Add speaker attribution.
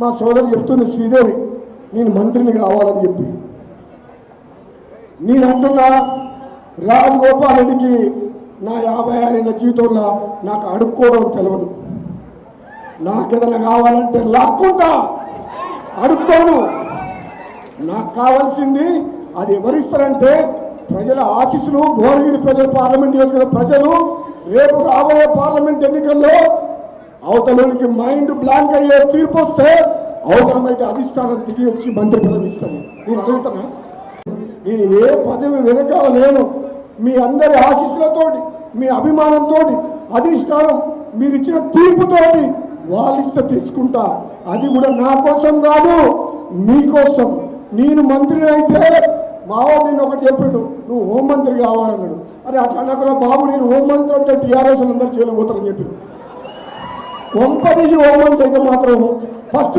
Speaker 1: మా సోదరు చెప్తుంది శ్రీదేవి నేను మంత్రిని కావాలని చెప్పి. నేను అంటున్నా రాజగోపాల్ రెడ్డికి నా 56 ఏళ్ళ జీవితంలో నాకు అడుక్కోవడం తెలియదు. నాకేదైనా కావాలంటే లాక్కుంటా, అడుక్కోను. నాకు కావాల్సింది అది ఎవరిస్తారంటే ప్రజల ఆశీస్సులు. భువనగిరి ప్రజలు, పార్లమెంట్ యొక్క ప్రజలు రేపు రాబోయే పార్లమెంట్ ఎన్నికల్లో అవతలకి మైండ్ బ్లాంక్ అయ్యే తీర్పు వస్తే అవసరమైతే అధిష్టానం తిరిగి వచ్చి మంత్రి పదవి ఇస్తాను. నేను అడుగుతానా? నేను ఏ పదవి వెనకాల లేను. మీ అందరి ఆశీస్సులతోటి, మీ అభిమానంతో, అధిష్టానం మీరు ఇచ్చిన తీర్పుతోటి వాళ్ళిస్తే తీసుకుంటా. అది కూడా నా కోసం కాదు, మీకోసం. నేను మంత్రి అయితే మావాడు నేను ఒకటి చెప్పిండు, నువ్వు హోంమంత్రి కావాలన్నాడు. అరే అట్లా అన్నక్కడ బాబు నేను హోంమంత్రి అంటే టీఆర్ఎస్ అందరూ చేయలేకపోతారని చెప్పిండు. కొంపదీసి హోంమంత్రి అయితే మాత్రం ఫస్ట్